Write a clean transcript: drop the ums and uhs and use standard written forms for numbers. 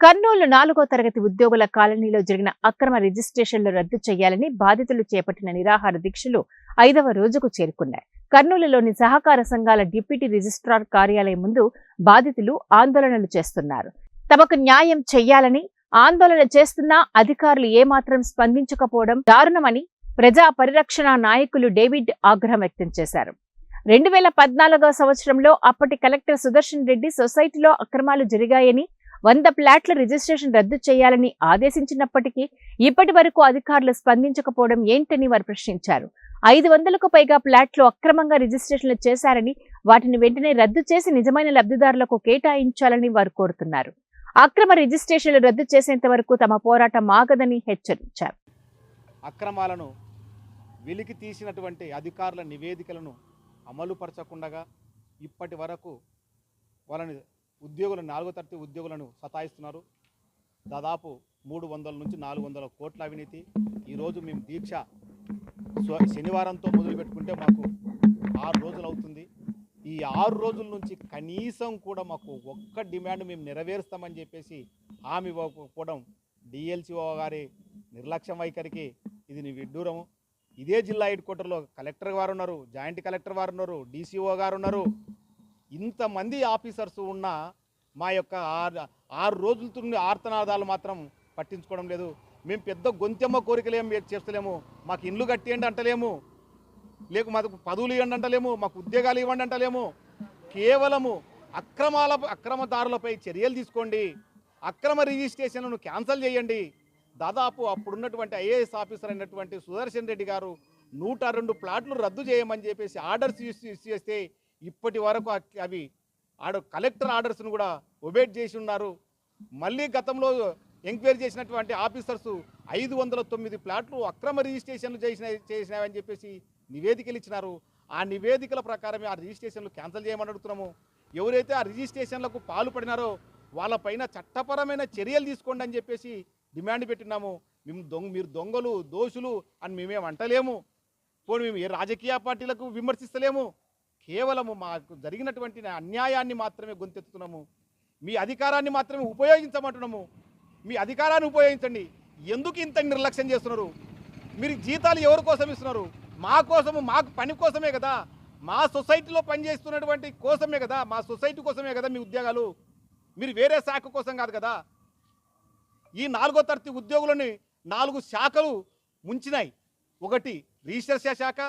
కర్నూలు 4వ తరగతి ఉద్యోగుల కాలనీలో జరిగిన అక్రమ రిజిస్ట్రేషన్లు రద్దు చేయాలని బాధితులు చేపట్టిన నిరాహార దీక్షలు 5వ రోజుకు చేరుకున్నాయి. కర్నూలులోని సహకార సంఘాల డిప్యూటీ రిజిస్ట్రార్ కార్యాలయం ముందు బాధితులు ఆందోళనలు చేస్తున్నారు. తమకు న్యాయం చెయ్యాలని ఆందోళన చేస్తున్నా అధికారులు ఏమాత్రం స్పందించకపోవడం దారుణమని ప్రజా పరిరక్షణ నాయకులు డేవిడ్ ఆగ్రహం వ్యక్తం చేశారు. 2014వ సంవత్సరంలో అప్పటి కలెక్టర్ సుదర్శన్ రెడ్డి సొసైటీలో అక్రమాలు జరిగాయని 100 ప్లాట్ల రిజిస్ట్రేషన్ రద్దు చేయాలని ఆదేశించినప్పటికీ ఇప్పటి వరకు అధికారులు స్పందించకపోవడం ఏంటని వారు ప్రశ్నించారు. 500కు పైగా ప్లాట్లు అక్రమంగా రిజిస్ట్రేషన్లు చేశారని వాటిని వెంటనే రద్దు చేసి నిజమైన లబ్ధిదారులకు కేటాయించాలని వారు కోరుతున్నారు. అక్రమ రిజిస్ట్రేషన్లు రద్దు చేసేంత వరకు తమ పోరాటం ఆగదని హెచ్చరించారు. అక్రమాలను వెలికి తీసినటువంటి అధికారుల నివేదికలను అమలుపరచకుండా ఇప్పటి వరకు వాళ్ళని ఉద్యోగులను 4వ తరగతి ఉద్యోగులను సతాయిస్తున్నారు. దాదాపు 300 నుంచి 400 కోట్ల అవినీతి. ఈరోజు మేము దీక్ష శనివారంతో మొదలు పెట్టుకుంటే మాకు 6 రోజులు అవుతుంది. ఈ 6 రోజుల నుంచి కనీసం కూడా మాకు ఒక్క డిమాండ్ మేము నెరవేరుస్తామని చెప్పేసి హామీ ఇవ్వకపోవడం డిఎల్సిఓ గారి నిర్లక్ష్యం వైఖరికి ఇది విడ్డూరము. ఇదే జిల్లా హెడ్ క్వార్టర్లో కలెక్టర్ గారు ఉన్నారు, జాయింట్ కలెక్టర్ గారు ఉన్నారు, డీసీఓ గారు ఉన్నారు. ఇంతమంది ఆఫీసర్స్ ఉన్న మా యొక్క 6 రోజులతో ఆర్తనాదాలు మాత్రం పట్టించుకోవడం లేదు. మేము పెద్ద గొంతెమ్మ కోరికలేం చేస్తలేము. మాకు ఇండ్లు కట్టేయండి అంటలేము, మాకు పదవులు ఇవ్వండి అంటలేము, మాకు ఉద్యోగాలు ఇవ్వండి అంటలేము. కేవలము అక్రమదారులపై చర్యలు తీసుకోండి, అక్రమ రిజిస్ట్రేషన్లను క్యాన్సల్ చేయండి. దాదాపు అప్పుడున్నటువంటి ఐఏఎస్ ఆఫీసర్ అయినటువంటి సుదర్శన్ రెడ్డి గారు 102 ప్లాట్లు రద్దు చేయమని చెప్పేసి ఆర్డర్స్ ఇష్యూ చేస్తే ఇప్పటి వరకు అవి కలెక్టర్ ఆర్డర్స్ను కూడా ఒబేట్ చేసి ఉన్నారు. మళ్ళీ గతంలో ఎంక్వైరీ చేసినటువంటి ఆఫీసర్స్ 509 ప్లాట్లు అక్రమ రిజిస్ట్రేషన్లు చేసినాయని చెప్పేసి నివేదికలు ఇచ్చినారు. ఆ నివేదికల ప్రకారమే ఆ రిజిస్ట్రేషన్లు క్యాన్సిల్ చేయమని అడుగుతున్నాము. ఎవరైతే ఆ రిజిస్ట్రేషన్లకు పాల్పడినారో వాళ్ళపైన చట్టపరమైన చర్యలు తీసుకోండి అని చెప్పేసి డిమాండ్ పెట్టినాము. మీరు దొంగలు, దోషులు అని మేమేం అంటలేము. పోనీ మేము ఏ రాజకీయ పార్టీలకు విమర్శిస్తలేము. కేవలము మాకు జరిగినటువంటి అన్యాయాన్ని మాత్రమే గొంతెత్తుతున్నాము. మీ అధికారాన్ని మాత్రమే ఉపయోగించమంటున్నాము. మీ అధికారాన్ని ఉపయోగించండి. ఎందుకు ఇంత నిర్లక్ష్యం చేస్తున్నారు? మీరు జీతాలు ఎవరి కోసం ఇస్తున్నారు? మా కోసము, మాకు పని కోసమే కదా, మా సొసైటీలో పనిచేస్తున్నటువంటి కోసమే కదా, మా సొసైటీ కోసమే కదా మీ ఉద్యోగాలు. మీరు వేరే శాఖ కోసం కాదు కదా. ఈ 4వ తరగతి ఉద్యోగులని 4 శాఖలు ముంచినాయి. ఒకటి రిజిస్టర్ శాఖ,